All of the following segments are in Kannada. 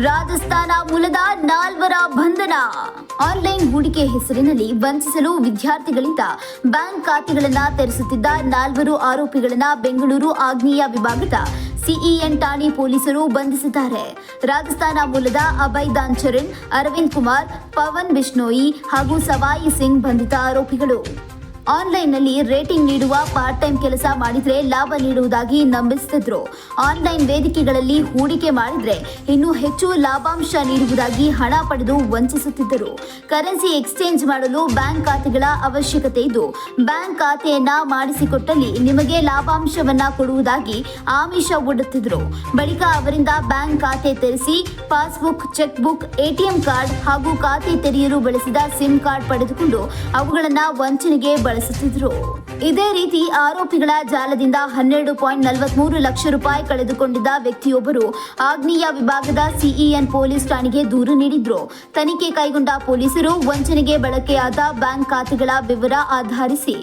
ರಾಜಸ್ಥಾನ ಮೂಲದ ನಾಲ್ವರ ಬಂಧನ. ಆನ್ಲೈನ್ ಹೂಡಿಕೆ ಹೆಸರಿನಲ್ಲಿ ವಂಚಿಸಲು ವಿದ್ಯಾರ್ಥಿಗಳಿಂದ ಬ್ಯಾಂಕ್ ಖಾತೆಗಳನ್ನು ತೆರೆಸುತ್ತಿದ್ದ ನಾಲ್ವರು ಆರೋಪಿಗಳನ್ನು ಬೆಂಗಳೂರು ಆಗ್ನೇಯ ವಿಭಾಗದ ಸಿಇಎನ್ ಠಾಣೆ ಪೊಲೀಸರು ಬಂಧಿಸಿದ್ದಾರೆ. ರಾಜಸ್ಥಾನ ಮೂಲದ ಅಭಯ್ ದಾನ್ಚರಣ್, ಅರವಿಂದ್ ಕುಮಾರ್, ಪವನ್ ಬಿಷ್ಣೋಯಿ ಹಾಗೂ ಸವಾಯಿ ಸಿಂಗ್ ಬಂಧಿತ ಆರೋಪಿಗಳು. ಆನ್ಲೈನ್ನಲ್ಲಿ ರೇಟಿಂಗ್ ನೀಡುವ ಪಾರ್ಟ್ ಟೈಮ್ ಕೆಲಸ ಮಾಡಿದರೆ ಲಾಭ ನೀಡುವುದಾಗಿ ನಂಬಿಸುತ್ತಿದ್ದರು. ಆನ್ಲೈನ್ ವೇದಿಕೆಗಳಲ್ಲಿ ಹೂಡಿಕೆ ಮಾಡಿದರೆ ಇನ್ನೂ ಹೆಚ್ಚು ಲಾಭಾಂಶ ನೀಡುವುದಾಗಿ ಹಣ ಪಡೆದು ವಂಚಿಸುತ್ತಿದ್ದರು. ಕರೆನ್ಸಿ ಎಕ್ಸ್ಚೇಂಜ್ ಮಾಡಲು ಬ್ಯಾಂಕ್ ಖಾತೆಗಳ ಅವಶ್ಯಕತೆ ಇದ್ದು, ಬ್ಯಾಂಕ್ ಖಾತೆಯನ್ನ ಮಾಡಿಸಿಕೊಟ್ಟಲ್ಲಿ ನಿಮಗೆ ಲಾಭಾಂಶವನ್ನ ಕೊಡುವುದಾಗಿ ಆಮಿಷ ಒಡ್ಡುತ್ತಿದ್ದರು. ಬಳಿಕ ಅವರಿಂದ ಬ್ಯಾಂಕ್ ಖಾತೆ ತೆರೆಸಿ passbook, cheque book, ATM card ಹಾಗೂ ಖಾತೆ ತೆರೆಯಲು ಬಳಸಿದ ಸಿಮ್ ಕಾರ್ಡ್ ಪಡೆದುಕೊಂಡು ಅವುಗಳನ್ನು ವಂಚನೆಗೆ ಬಳಸುತ್ತಿದ್ದರು. ಇದೇ ರೀತಿ ಆರೋಪಿಗಳ ಜಾಲದಿಂದ 12.43 ಲಕ್ಷ ರೂಪಾಯಿ ಕಳೆದುಕೊಂಡಿದ್ದ ವ್ಯಕ್ತಿಯೊಬ್ಬರು ಆಗ್ನೇಯ ವಿಭಾಗದ ಸಿಇಎನ್ ಪೊಲೀಸ್ ಠಾಣೆಗೆ ದೂರು ನೀಡಿದ್ರು. ತನಿಖೆ ಕೈಗೊಂಡ ಪೊಲೀಸರು ವಂಚನೆಗೆ ಬಳಕೆಯಾದ ಬ್ಯಾಂಕ್ ಖಾತೆಗಳ ವಿವರ ಆಧರಿಸಿ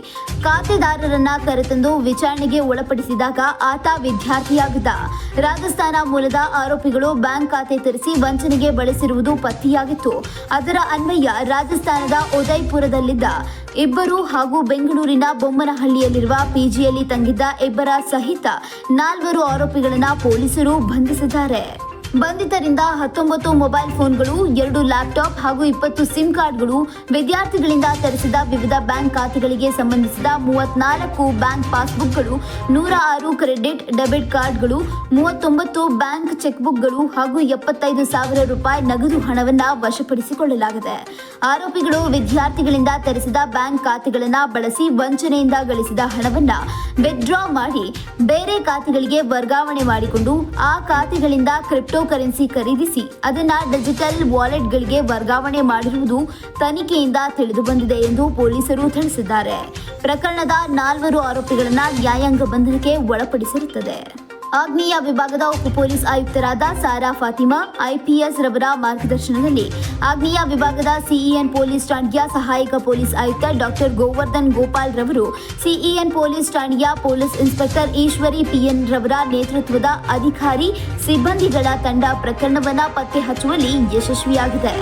ಖಾತೆದಾರರನ್ನ ಕರೆತಂದು ವಿಚಾರಣೆಗೆ ಒಳಪಡಿಸಿದಾಗ ಆತ ವಿದ್ಯಾರ್ಥಿಯಾಗಿದ್ದ. ರಾಜಸ್ಥಾನ ಮೂಲದ ಆರೋಪಿಗಳು ಬ್ಯಾಂಕ್ ಖಾತೆ ತೆರೆಸಿ ವಂಚನೆಗೆ ಬಳಸಿರುವುದು ಪತ್ತೆಯಾಗಿತ್ತು. ಅದರ ಅನ್ವಯ ರಾಜಸ್ಥಾನದ ಉದಯ್ಪುರದಲ್ಲಿದ್ದ ಇಬ್ಬರು ಹಾಗೂ ಬೆಂಗಳೂರಿನ ಬೊಮ್ಮನಹಳ್ಳಿಯಲ್ಲಿರುವ ಪಿಜಿಯಲ್ಲಿ ತಂಗಿದ್ದ ಇಬ್ಬರ ಸಹಿತ 4 ಆರೋಪಿಗಳನ್ನು ಪೊಲೀಸರು ಬಂಧಿಸಿದ್ದಾರೆ. ಬಂಧಿತರಿಂದ 19 ಮೊಬೈಲ್ ಫೋನ್ಗಳು, 2 ಲ್ಯಾಪ್ಟಾಪ್ ಹಾಗೂ 20 ಸಿಮ್ ಕಾರ್ಡ್ಗಳು, ವಿದ್ಯಾರ್ಥಿಗಳಿಂದ ತರಿಸಿದ ವಿವಿಧ ಬ್ಯಾಂಕ್ ಖಾತೆಗಳಿಗೆ ಸಂಬಂಧಿಸಿದ 34 ಬ್ಯಾಂಕ್ ಪಾಸ್ಬುಕ್ಗಳು, 106 ಕ್ರೆಡಿಟ್ ಡೆಬಿಟ್ ಕಾರ್ಡ್ಗಳು, 39 ಬ್ಯಾಂಕ್ ಚೆಕ್ಬುಕ್ಗಳು ಹಾಗೂ 75,000 ರೂಪಾಯಿ ನಗದು ಹಣವನ್ನು ವಶಪಡಿಸಿಕೊಳ್ಳಲಾಗಿದೆ. ಆರೋಪಿಗಳು ವಿದ್ಯಾರ್ಥಿಗಳಿಂದ ತರಿಸಿದ ಬ್ಯಾಂಕ್ ಖಾತೆಗಳನ್ನು ಬಳಸಿ ವಂಚನೆಯಿಂದ ಗಳಿಸಿದ ಹಣವನ್ನು ವಿತ್ಡ್ರಾ ಮಾಡಿ ಬೇರೆ ಖಾತೆಗಳಿಗೆ ವರ್ಗಾವಣೆ ಮಾಡಿಕೊಂಡು ಆ ಖಾತೆಗಳಿಂದ ಕ್ರಿಪ್ಟೋ ಕರೆನ್ಸಿ ಖರೀದಿಸಿ ಅದನ್ನು ಡಿಜಿಟಲ್ ವಾಲೆಟ್ಗಳಿಗೆ ವರ್ಗಾವಣೆ ಮಾಡಿರುವುದು ತನಿಖೆಯಿಂದ ತಿಳಿದು ಬಂದಿದೆ ಎಂದು ಪೊಲೀಸರು ತಿಳಿಸಿದ್ದಾರೆ. ಪ್ರಕರಣದ 4 ಆರೋಪಿಗಳನ್ನು ನ್ಯಾಯಾಂಗ ಬಂಧನಕ್ಕೆ ಒಳಪಡಿಸಿರುತ್ತದೆ. ಆಗ್ನೇಯ ವಿಭಾಗದ ಉಪ ಪೊಲೀಸ್ ಆಯುಕ್ತರಾದ ಸಾರಾ ಫಾತಿಮಾ ಐಪಿಎಸ್ ರವರ ಮಾರ್ಗದರ್ಶನದಲ್ಲಿ ಆಗ್ನೇಯ ವಿಭಾಗದ ಸಿಇಎನ್ ಪೊಲೀಸ್ ಠಾಣೆಯ ಸಹಾಯಕ ಪೊಲೀಸ್ ಆಯುಕ್ತ ಡಾಕ್ಟರ್ ಗೋವರ್ಧನ್ ಗೋಪಾಲ್ ರವರು, ಸಿಇಎನ್ ಪೊಲೀಸ್ ಠಾಣೆಯ ಪೊಲೀಸ್ ಇನ್ಸ್ಪೆಕ್ಟರ್ ಈಶ್ವರಿ ಪಿಎನ್ ರವರ ನೇತೃತ್ವದ ಅಧಿಕಾರಿ ಸಿಬ್ಬಂದಿಗಳ ತಂಡ ಪ್ರಕರಣವನ್ನು ಪತ್ತೆ ಹಚ್ಚುವಲ್ಲಿ ಯಶಸ್ವಿಯಾಗಿದೆ.